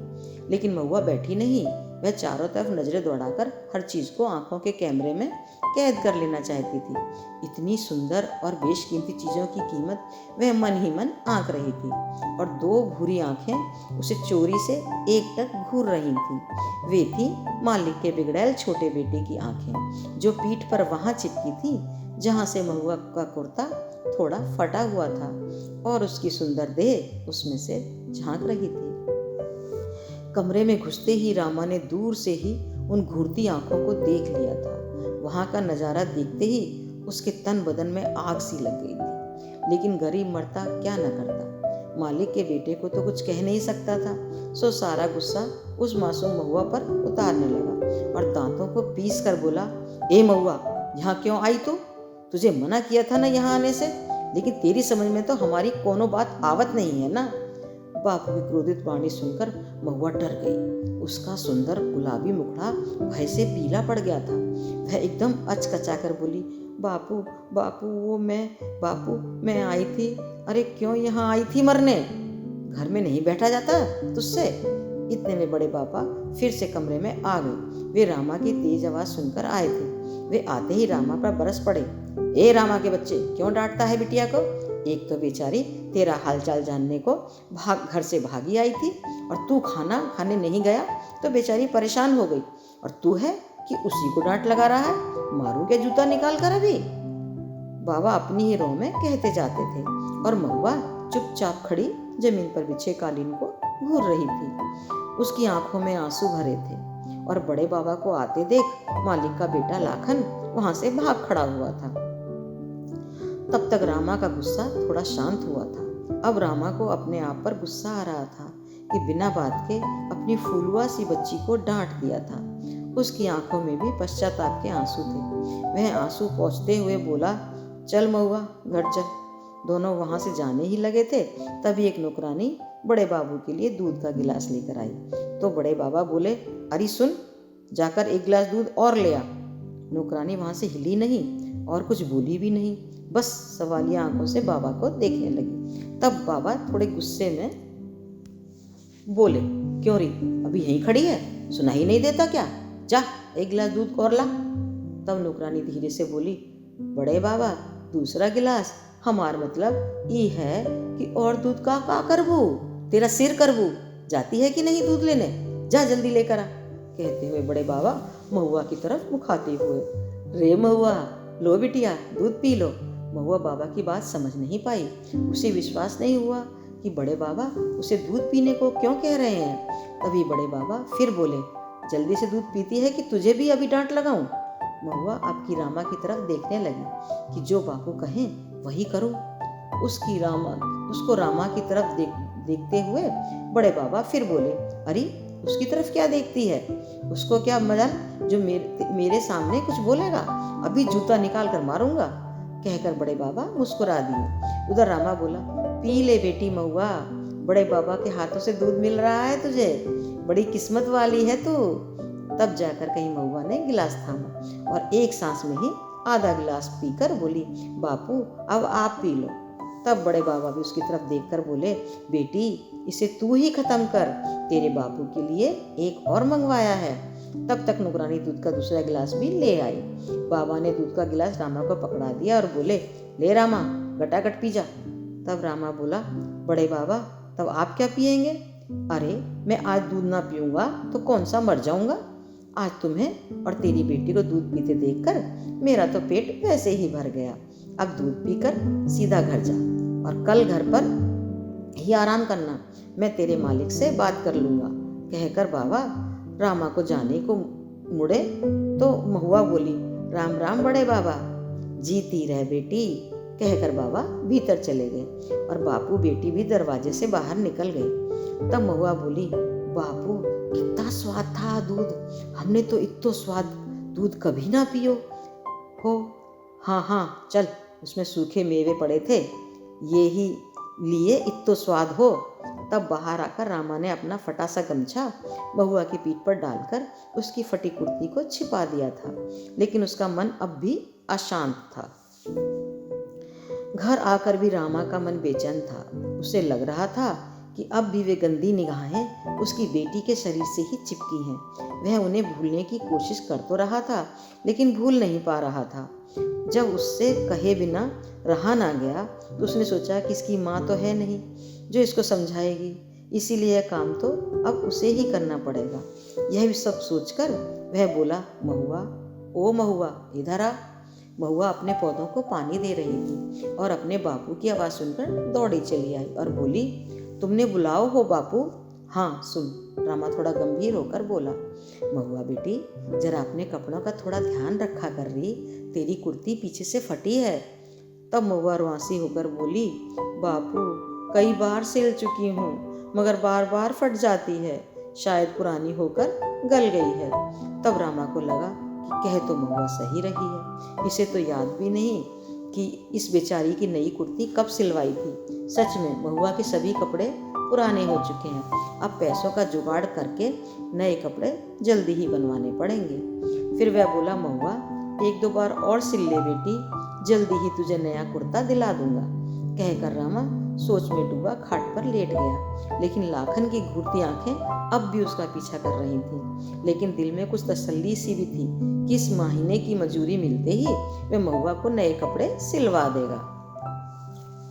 लेकिन महुआ बैठी नहीं, वह चारों तरफ नजरें दौड़ाकर हर चीज को आंखों के कैमरे में कैद कर लेना चाहती थी। इतनी सुंदर और बेशकीमती चीजों की कीमत वह मन ही मन आंक रही थी, और 2 भूरी आंखें उसे चोरी से एकटक घूर रही थीं। वे थी मालिक के बिगड़ैल छोटे बेटे की आंखें, जो पीठ पर वहां चिपकी थी जहां से महुआ का कुर्ता थोड़ा फटा हुआ था, और उसकी सुंदर देह उसमें से झांक रही थी। कमरे में घुसते ही रामा ने दूर से ही उन घूरती आंखों को देख लिया था। वहां का नजारा देखते ही उसके तन बदन में आग सी लग गई थी। लेकिन गरीब मरता क्या न करता, मालिक के बेटे को तो कुछ कह नहीं सकता था। सो सारा गुस्सा उस मासूम महुआ पर उतारने लगा और दांतों को पीस कर बोला, ए महुआ, यहाँ क्यों आई तू? तुझे मना किया था ना यहाँ आने से, लेकिन तेरी समझ में तो हमारी कोनो बात आवत नहीं है ना। बापू की क्रोधित वाणी सुनकर महुआ डर गई। उसका सुंदर गुलाबी मुखड़ा भय से पीला पड़ गया था। वह एकदम अचकचा कर बोली, बापू बापू बापू मैं आई थी। अरे क्यों यहाँ आई थी मरने? घर में नहीं बैठा जाता तुझसे? इतने में बड़े पापा फिर से कमरे में आ गए। वे रामा की तेज आवाज सुनकर आए थे। वे आते ही रामा पर बरस पड़े। ए रामा के बच्चे, क्यों डांटता है बिटिया को? एक तो बेचारी तेरा हालचाल जानने को घर से भागी आई थी, और तू खाना खाने नहीं गया तो बेचारी परेशान हो गई, और तू है कि उसी को डांट लगा रहा है। मारू क्या जूता निकाल कर अभी? बाबा अपनी ही रोह में कहते जाते थे और महुआ चुपचाप खड़ी जमीन पर बिछे कालीन को घूर रही थी। उसकी आंखों में आंसू भरे थे और बड़े बाबा को आते देख मालिक का बेटा लाखन वहां से भाग खड़ा हुआ था। तब तक रामा का गुस्सा थोड़ा शांत हुआ था। अब रामा को अपने आप पर गुस्सा आ रहा था कि बिना बात के अपनी फूलुआ सी बच्ची को डांट दिया था। उसकी आंखों में भी पश्चाताप के आंसू थे। वह आंसू पोंछते हुए बोला, चल महुआ, घर चल। दोनों वहां से जाने ही लगे थे, तभी एक नौकरानी बड़े बाबू के लिए दूध का गिलास लेकर आई। तो बड़े बाबा बोले, अरे सुन, जाकर एक गिलास दूध और ले आ। नौकरानी वहां से हिली नहीं और कुछ बोली भी नहीं, बस सवालिया आंखों से बाबा को देखने लगी। तब बाबा थोड़े गुस्से में बोले, क्यों री, अभी यहीं खड़ी है? सुनाई नहीं देता क्या? जा एक गिलास दूध और ला। तब नौकरानी धीरे से बोली, बड़े बाबा, दूसरा गिलास हमार मतलब ये है कि और दूध का करबू? तेरा सिर करबू? जाती है कि नहीं दूध लेने? जा जल्दी लेकर आ। कहते हुए बड़े बाबा महुआ की तरफ मुखाते हुए, रे महुआ, लो बिटिया दूध पी लो। महुआ बाबा की बात समझ नहीं पाई। उसे विश्वास नहीं हुआ कि बड़े बाबा उसे दूध पीने को क्यों कह रहे हैं। तभी बड़े बाबा फिर बोले, जल्दी से दूध पीती है कि तुझे भी अभी डांट लगाऊं? महुआ आपकी रामा की तरफ देखने लगी कि जो बापू कहें वही करूं। उसको रामा की तरफ देखते हुए बड़े बाबा फिर बोले, अरे उसकी तरफ क्या देखती है? उसको क्या मजाल जो मेरे सामने कुछ बोलेगा? अभी जूता निकाल कर मारूंगा। कहकर बड़े बाबा मुस्कुरा दिए। उधर रामा बोला, पी ले बेटी महुआ, बड़े बाबा के हाथों से दूध मिल रहा है तुझे, बड़ी किस्मत वाली है तू। तब जाकर कहीं महुआ ने गिलास थामा और एक सांस में ही आधा गिलास पीकर बोली, बापू अब आप पी लो। तब बड़े बाबा भी उसकी तरफ देखकर बोले, बेटी इसे तू ही खत्म कर, तेरे बापू के लिए एक और मंगवाया है। तब तक नौकरानी दूध का दूसरा गिलास भी ले आई। बाबा ने दूध का गिलास रामा को पकड़ा दिया और बोले, ले रामा, गटागट पी जा। तब रामा बोला, बड़े बाबा तब आप क्या पिएंगे? अरे मैं आज दूध ना पीऊंगा तो कौन सा मर जाऊंगा। आज तुम्हें और तेरी बेटी को दूध पीते देखकर मेरा तो पेट वैसे ही भर गया। अब दूध पीकर सीधा घर जा और कल घर पर ही आराम करना, मैं तेरे मालिक से बात कर लूंगा। कहकर बाबा रामा को जाने को मुड़े तो महुआ बोली, राम राम बड़े बाबा। जीती रह बेटी। कहकर बाबा भीतर चले गए और बापू बेटी भी दरवाजे से बाहर निकल गए। तब महुआ बोली, बापू कितना स्वाद था दूध, हमने तो इतना स्वाद दूध कभी ना पियो हो। हाँ हाँ चल, उसमें सूखे मेवे पड़े थे, ये ही लिए इतना स्वाद हो। तब बाहर आकर रामा ने अपना फटा सा गमछा महुआ की पीठ पर डालकर उसकी फटी कुर्ती को छिपा दिया था, लेकिन उसका मन अब भी अशांत था। घर आकर भी रामा का मन बेचैन था। उसे लग रहा था कि अब भी वे गंदी निगाहें उसकी बेटी के शरीर से ही चिपकी हैं। वह उन्हें भूलने की कोशिश कर तो रहा था, लेकिन भूल नहीं पा रहा था। जब उससे कहे बिना रहा ना गया तो उसने सोचा कि इसकी माँ तो है नहीं जो इसको समझाएगी, इसीलिए यह काम तो अब उसे ही करना पड़ेगा। यह भी सब सोचकर वह बोला, महुआ, ओ महुआ इधर आ। महुआ अपने पौधों को पानी दे रही थी और अपने बापू की आवाज़ सुनकर दौड़ी चली आई और बोली, तुमने बुलाओ हो बापू? हाँ सुन, रामा थोड़ा गंभीर होकर बोला। महुआ बेटी, जरा अपने कपड़ों का थोड़ा ध्यान रखा कर रही, तेरी कुर्ती पीछे से फटी है। तब महुआ रुआंसी होकर बोली, बापू कई बार सिल चुकी हूँ मगर बार बार फट जाती है, शायद पुरानी होकर गल गई है। तब रामा को लगा कि कह तो महुआ सही रही है, इसे तो याद भी नहीं कि इस बेचारी की नई कुर्ती कब सिलवाई थी। सच में महुआ के सभी कपड़े पुराने हो चुके हैं, अब पैसों का जुगाड़ करके नए कपड़े जल्दी ही बनवाने पड़ेंगे। फिर वह बोला, महुआ 1-2 बार और सिल ले बेटी, जल्दी ही तुझे नया कुर्ता दिला दूंगा। कहकर रामा सोच में डूबा खाट पर लेट गया, लेकिन लाखन की घूरती आंखें अब भी उसका पीछा कर रही थीं। लेकिन दिल में कुछ तसल्ली सी भी थी कि इस महीने की मजूरी मिलते ही वह महुआ को नए कपड़े सिलवा देगा।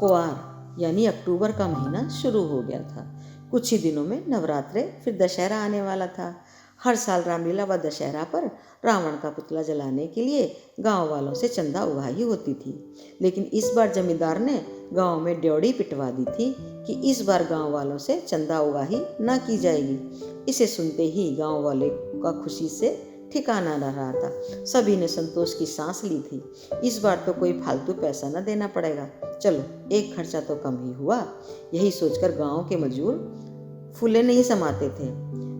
कुआर यानी अक्टूबर का महीना शुरू हो गया था। कुछ ही दिनों में नवरात्रे, फिर दशहरा आने वाला था। हर साल रामलीला व दशहरा पर रावण का पुतला जलाने के लिए गांव वालों से चंदा उगाही होती थी, लेकिन इस बार जमींदार ने गांव में ड्योढ़ी पिटवा दी थी कि इस बार गांव वालों से चंदा उगाही न की जाएगी। इसे सुनते ही गांव वाले का खुशी से ठिकाना न रहा था। सभी ने संतोष की सांस ली थी। इस बार तो कोई फालतू पैसा न देना पड़ेगा, चलो एक खर्चा तो कम ही हुआ। यही सोचकर गांव के मजूर फूले नहीं समाते थे।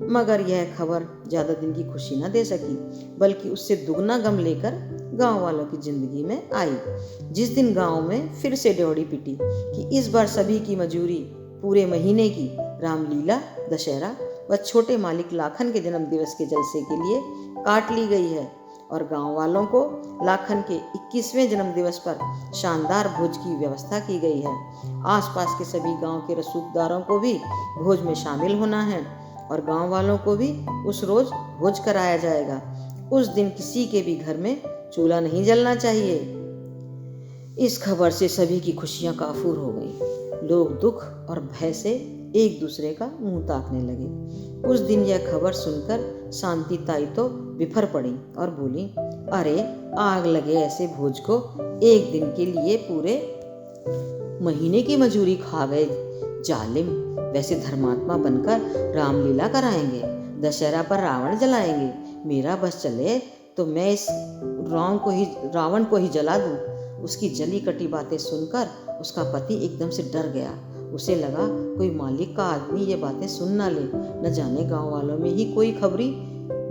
मगर यह खबर ज़्यादा दिन की खुशी न दे सकी, बल्कि उससे दुगना गम लेकर गांव वालों की जिंदगी में आई। जिस दिन गांव में फिर से ड्योढ़ी पिटी कि इस बार सभी की मजूरी पूरे महीने की रामलीला, दशहरा व छोटे मालिक लाखन के जन्म दिवस के जलसे के लिए काट ली गई है, और गांव वालों को लाखन के 21वें जन्म दिवस पर शानदार भोज की व्यवस्था की गई है। आसपास के सभी गांव के रसूखदारों को भी भोज में शामिल होना है और गांव वालों को भी उस रोज भोज कराया जाएगा। उस दिन किसी के भी घर में चूल्हा नहीं जलना चाहिए। इस खबर से सभी की खुशियां काफूर हो गईं। लोग दुख और भय से एक दूसरे का मुंह ताकने लगे। उस दिन यह खबर सुनकर शांति ताई तो बिफर पड़ी और बोली, अरे आग लगे ऐसे भोज को, एक दिन के लिए पूरे महीने की मजूरी खा गए जालिम। वैसे धर्मात्मा बनकर रामलीला कराएंगे, दशहरा पर रावण जलाएंगे। मेरा बस चले तो मैं इस रावण को ही जला दूं। उसकी जली कटी बातें सुनकर उसका पति एकदम से डर गया। उसे लगा कोई मालिक का आदमी ये बातें सुन ना ले, न जाने गांव वालों में ही कोई खबरी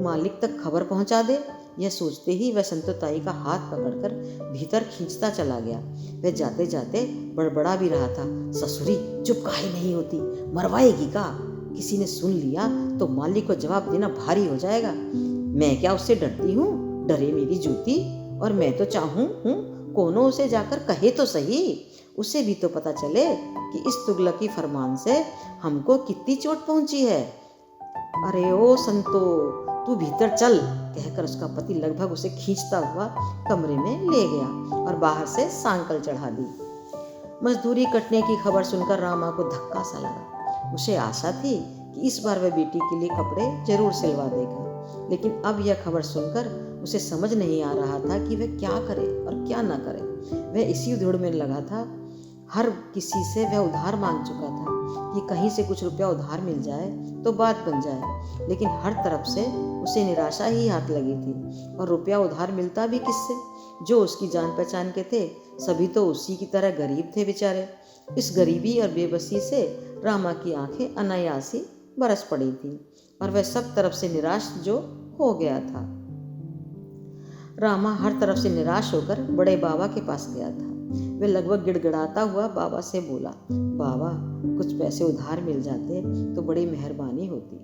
मालिक तक खबर पहुंचा दे। यह सोचते ही वह संतोताई का हाथ पकड़कर भीतर खींचता चला गया। वह जाते जाते बड़बड़ा भी रहा था, ससुरी चुप काहे नहीं होती, मरवाएगी का? किसी ने सुन लिया तो मालिक को जवाब देना भारी हो जाएगा। मैं क्या उससे डरती हूँ, डरे मेरी जूती। और मैं तो चाहूँ कोनो उसे जाकर कहे तो सही, उसे भी तो पता चले कि इस तुगलकी फरमान से हमको कितनी चोट पहुंची है। अरे ओ संतो, तू भीतर चल, कहकर उसका पति लगभग उसे खींचता हुआ कमरे में ले गया और बाहर से सांकल चढ़ा दी। मजदूरी कटने की खबर सुनकर रामा को धक्का सा लगा। उसे आशा थी कि इस बार वह बेटी के लिए कपड़े जरूर सिलवा देगा, लेकिन अब यह खबर सुनकर उसे समझ नहीं आ रहा था कि वह क्या करे और क्या ना करे। वह इसी उधेड़ में लगा था। हर किसी से वह उधार मांग चुका था कि कहीं से कुछ रुपया उधार मिल जाए तो बात बन जाए, लेकिन हर तरफ से उसे निराशा ही हाथ लगी थी। और रुपया उधार मिलता भी किससे? जो उसकी जान पहचान के थे सभी तो उसी की तरह गरीब थे बेचारे। इस गरीबी और बेबसी से रामा की आंखें अनायास ही बरस पड़ी थी और वह सब तरफ से निराश जो हो गया था। रामा हर तरफ से निराश होकर बड़े बाबा के पास गया था। वह लगभग गिड़गिड़ाता हुआ बाबा से बोला, बाबा कुछ पैसे उधार मिल जाते तो बड़ी मेहरबानी होती।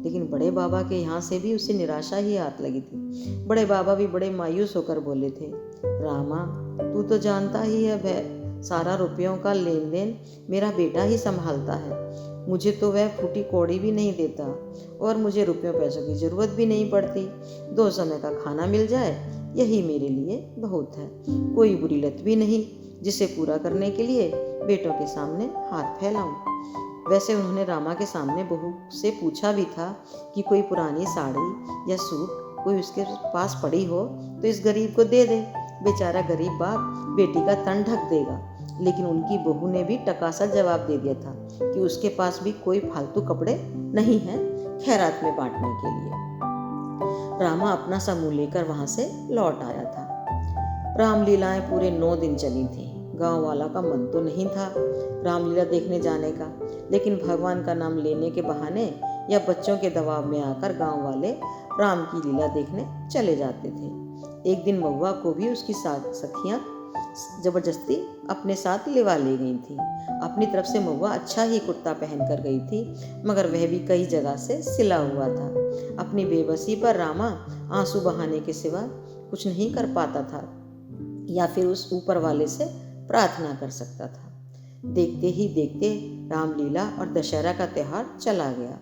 लेकिन बड़े बाबा के यहाँ से भी उसे निराशा ही हाथ लगी थी। बड़े बाबा भी बड़े मायूस होकर बोले थे, रामा तू तो जानता ही है सारा रुपयों का लेन देन मेरा बेटा ही संभालता है। मुझे तो वह फूटी कौड़ी भी नहीं देता और मुझे रुपयों पैसों की जरूरत भी नहीं पड़ती। 2 समय का खाना मिल जाए यही मेरे लिए बहुत है। कोई बुरी लत भी नहीं जिसे पूरा करने के लिए बेटों के सामने हाथ फैलाऊं। वैसे उन्होंने रामा के सामने बहू से पूछा भी था कि कोई पुरानी साड़ी या सूट कोई उसके पास पड़ी हो तो इस गरीब को दे दे। बेचारा गरीब बाप बेटी का तन ढक देगा। लेकिन उनकी बहू ने भी टकासा जवाब दे दिया था कि उसके पास भी कोई फालतू कपड़े नहीं हैं खैरात में बांटने के लिए। रामा अपना सा मुंह लेकर वहां से लौट आया था। रामलीलाएं पूरे 9 दिन चली थी। गांव वाला का मन तो नहीं था रामलीला देखने जाने का, लेकिन भगवान का नाम लेने के बहाने या बच्चों के दबाव में आकर गांव वाले राम की लीला देखने चले जाते थे। एक दिन महुआ को भी उसकी सखियां जबरदस्ती अपने साथ लिवा ले गई थी। अपनी तरफ से महुआ अच्छा ही कुर्ता पहन कर गई थी, मगर वह भी कई जगह से सिला हुआ था। अपनी बेबसी पर रामा आंसू बहाने के सिवा कुछ नहीं कर पाता था या फिर उस ऊपर वाले से प्रार्थना कर सकता था। देखते ही देखते रामलीला और दशहरा का त्योहार चला गया।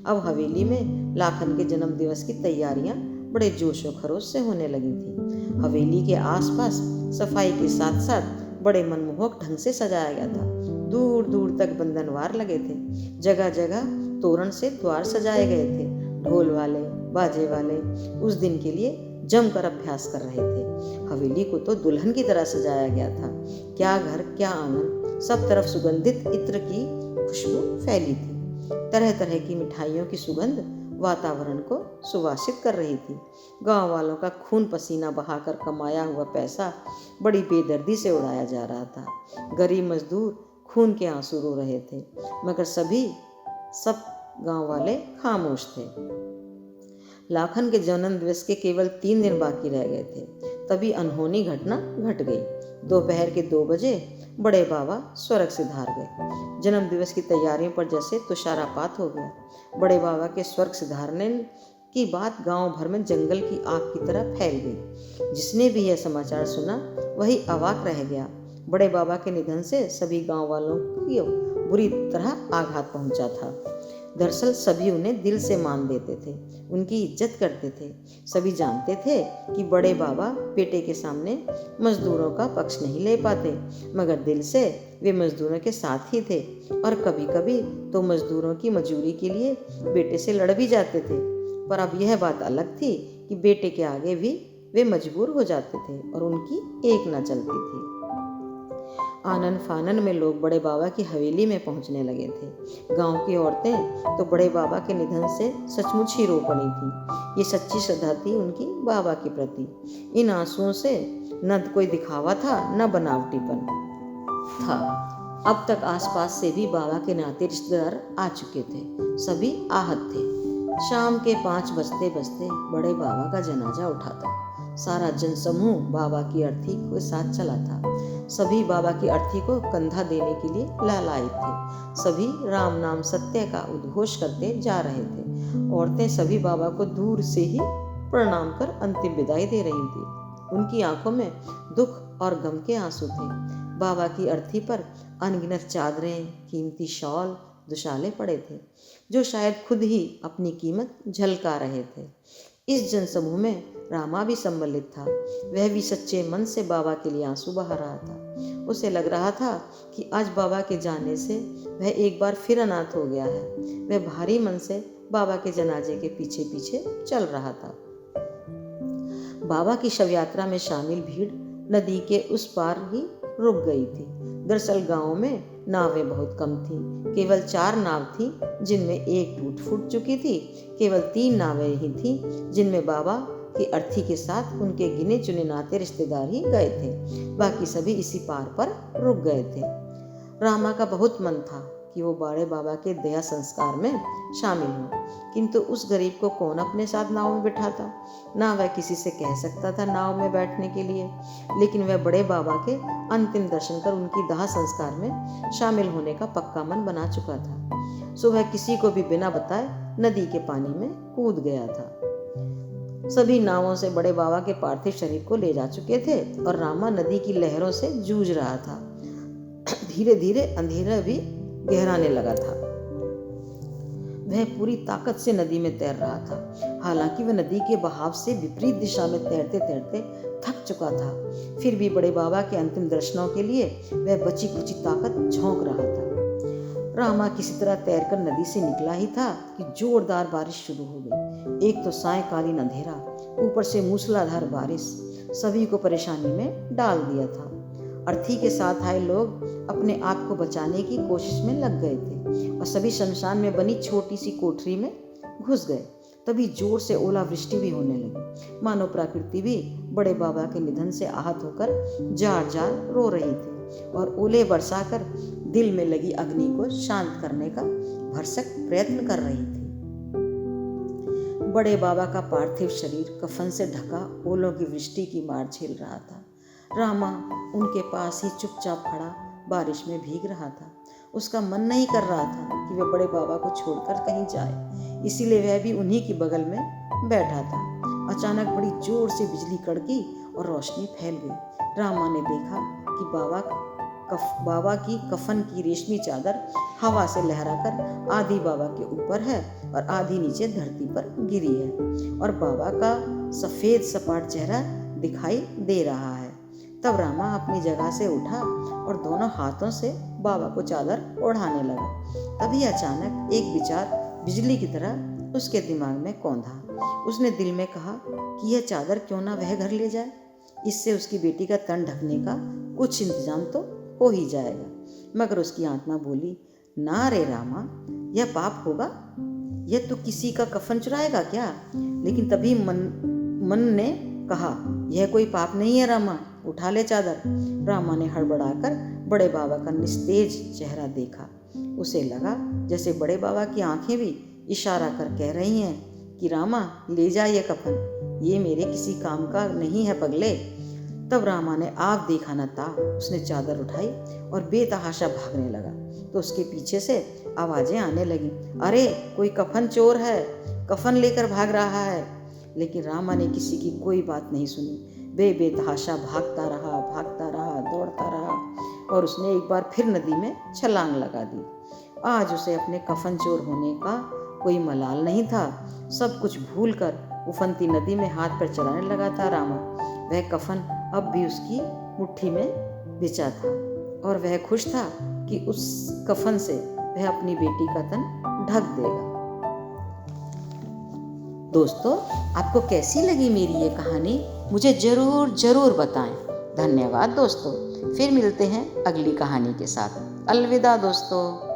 अब हवेली में लाखन के जन्म दिवस की तैयारियां बड़े जोश व खरोश से होने लगी थी। हवेली के आसपास सफाई के साथ साथ बड़े मनमोहक ढंग से सजाया गया था। दूर दूर तक बंधनवार लगे थे। जगह जगह तोरण से द्वार सजाए गए थे। ढोल वाले बाजे वाले उस दिन के लिए जमकर अभ्यास कर रहे थे। हवेली को तो दुल्हन की तरह सजाया गया था। क्या घर क्या आंगन, सब तरफ सुगंधित इत्र की खुशबू फैली थी। तरह तरह की मिठाइयों की सुगंध वातावरण को सुवासित कर रही थी। गांव वालों का खून पसीना बहाकर कमाया हुआ पैसा बड़ी बेदर्दी से उड़ाया जा रहा था। गरीब मजदूर खून के आंसू रो रहे थे, मगर सब गांव वाले खामोश थे। लाखन के जन्म दिवस के केवल 3 दिन बाकी रह गए थे, तभी अनहोनी घटना घट गई। दोपहर के 2 बजे बड़े बाबा स्वर्ग सिधार गए। जन्म दिवस की तैयारियों पर जैसे तुषारपात हो गया। बड़े बाबा के स्वर्ग सिधारने की बात गांव भर में जंगल की आग की तरह फैल गई। जिसने भी यह समाचार सुना वही अवाक रह गया। बड़े बाबा के निधन से सभी गांव वालों को बुरी तरह आघात पहुंचा था। दरअसल सभी उन्हें दिल से मान देते थे, उनकी इज्जत करते थे। सभी जानते थे कि बड़े बाबा बेटे के सामने मजदूरों का पक्ष नहीं ले पाते, मगर दिल से वे मजदूरों के साथ ही थे और कभी कभी तो मजदूरों की मजूरी के लिए बेटे से लड़ भी जाते थे। पर अब यह बात अलग थी कि बेटे के आगे भी वे मजबूर हो जाते थे और उनकी एक न चलती थी। आनन फानन में लोग बड़े बाबा की हवेली में पहुंचने लगे थे। गांव की औरतें तो बड़े बाबा के निधन से सचमुच ही रो पड़ी थी। ये सच्ची श्रद्धा थी उनकी बाबा के प्रति। इन आंसुओं से न कोई दिखावा था न बनावटीपन था। अब तक आसपास से भी बाबा के नाते रिश्तेदार आ चुके थे। सभी आहत थे। शाम के 5 बजते बजते बड़े बाबा का जनाजा उठा था। सारा जनसमूह बाबा की अर्थी के साथ चला था। सभी बाबा की अर्थी को कंधा देने के लिए लालायित थे। सभी राम नाम सत्य का उद्घोष करते जा रहे थे। औरतें सभी बाबा को दूर से ही प्रणाम कर अंतिम विदाई दे रही थी। उनकी आंखों में दुख और गम के आंसू थे। बाबा की अर्थी पर अनगिनत चादरें, कीमती शॉल, दुशाले पड़े थे, जो शायद खुद ही अपनी कीमत झलका रहे थे। इस जनसमूह में रामा भी सम्मिलित था। वह भी सच्चे मन से बाबा के लिए आंसू बहा रहा था। उसे लग रहा था कि आज बाबा के जाने से वह एक बार फिर अनाथ हो गया है। वह भारी मन से बाबा के जनाजे के पीछे पीछे चल रहा था। बाबा की शव यात्रा में शामिल भीड़ नदी के उस पार ही रुक गई थी। दरअसल गांव में नावें बहुत कम थीं। केवल 4 नाव थीं, जिनमें एक टूट फूट चुकी थी। केवल 3 नावें ही थीं, जिनमें बाबा की अर्थी के साथ उनके गिने चुने नाते रिश्तेदार ही गए थे। बाकी सभी इसी पार पर रुक गए थे। रामा का बहुत मन था कि वो बड़े बाबा के दया संस्कार में शामिल हो, किंतु उस गरीब को कौन अपने साथ नाव में बिठाता। ना वह किसी से कह सकता था नाव में बैठने के लिए, लेकिन वह बड़े बाबा के अंतिम दर्शन कर उनकी दाह संस्कार में शामिल होने का पक्का मन बना चुका था। सुबह किसी को भी बिना बताए नदी के पानी में कूद गया था। सभी नावों से बड़े बाबा के पार्थिव शरीर को ले जा चुके थे और रामा नदी की लहरों से जूझ रहा था। धीरे धीरे अंधेरा भी गहराने लगा था। वह पूरी ताकत से नदी में तैर रहा था। हालांकि वह नदी के बहाव से विपरीत दिशा में तैरते तैरते थक चुका था, फिर भी बड़े बाबा के अंतिम दर्शनों के लिए वह बची कुची ताकत झोंक रहा था। रामा किसी तरह तैरकर नदी से निकला ही था कि जोरदार बारिश शुरू हो गई। एक तो सायंकालीन अंधेरा, ऊपर से मूसलाधार बारिश सभी को परेशानी में डाल दिया था। अर्थी के साथ आए लोग अपने आप को बचाने की कोशिश में लग गए थे और सभी शमशान में बनी छोटी सी कोठरी में घुस गए। तभी जोर से ओलावृष्टि भी होने लगी, मानो प्रकृति भी बड़े बाबा के निधन से आहत होकर जार जार रो रही थी और ओले बरसाकर दिल में लगी अग्नि को शांत करने का भरसक प्रयत्न कर रही थी। बड़े बाबा का पार्थिव शरीर कफन से ढका ओलों की वृष्टि की मार झेल रहा था। रामा उनके पास ही चुपचाप खड़ा बारिश में भीग रहा था। उसका मन नहीं कर रहा था कि वह बड़े बाबा को छोड़कर कहीं जाए, इसीलिए वह भी उन्हीं के बगल में बैठा था। अचानक बड़ी जोर से बिजली कड़की और रोशनी फैल गई। रामा ने देखा कि बाबा की कफन की रेशमी चादर हवा से लहराकर आधी बाबा के ऊपर है और आधी नीचे धरती पर गिरी है और बाबा का सफ़ेद सपाट चेहरा दिखाई दे रहा है। तब रामा अपनी जगह से उठा और दोनों हाथों से बाबा को चादर ओढ़ाने लगा। तभी अचानक एक विचार बिजली की तरह उसके दिमाग में कौंधा। उसने दिल में कहा कि यह चादर क्यों ना वह घर ले जाए, इससे उसकी बेटी का तन ढकने का कुछ इंतजाम तो हो ही जाएगा। मगर उसकी आत्मा बोली, ना रे रामा, यह पाप होगा, यह तो किसी का कफन चुराएगा क्या। लेकिन तभी मन ने कहा, यह कोई पाप नहीं है रामा, उठा ले चादर। रामा ने हड़बड़ाकर बड़े बाबा का निस्तेज चेहरा देखा। उसे लगा जैसे बड़े बाबा की आंखें भी इशारा कर कह रही हैं कि रामा ले जा ये कफन, ये मेरे किसी काम का नहीं है पगले। तब रामा ने आप देखा न था, उसने चादर उठाई और बेतहाशा भागने लगा तो उसके पीछे से आवाज़ें आने लगीं, अरे कोई कफन चोर है, कफन लेकर भाग रहा है। लेकिन रामा ने किसी की कोई बात नहीं सुनी। बेतहाशा भागता रहा, दौड़ता रहा और उसने एक बार फिर नदी में छलांग लगा दी। आज उसे अपने कफन चोर होने का कोई मलाल नहीं था। सब कुछ भूलकर उफनती नदी में हाथ पैर चलाने लगा था रामा। वह कफन अब भी उसकी मुट्ठी में बिछा था और वह खुश था कि उस कफन से वह अपनी बेटी का तन ढक देगा। दोस्तों, आपको कैसी लगी मेरी ये कहानी, मुझे ज़रूर बताएं। धन्यवाद दोस्तों, फिर मिलते हैं अगली कहानी के साथ। अलविदा दोस्तों।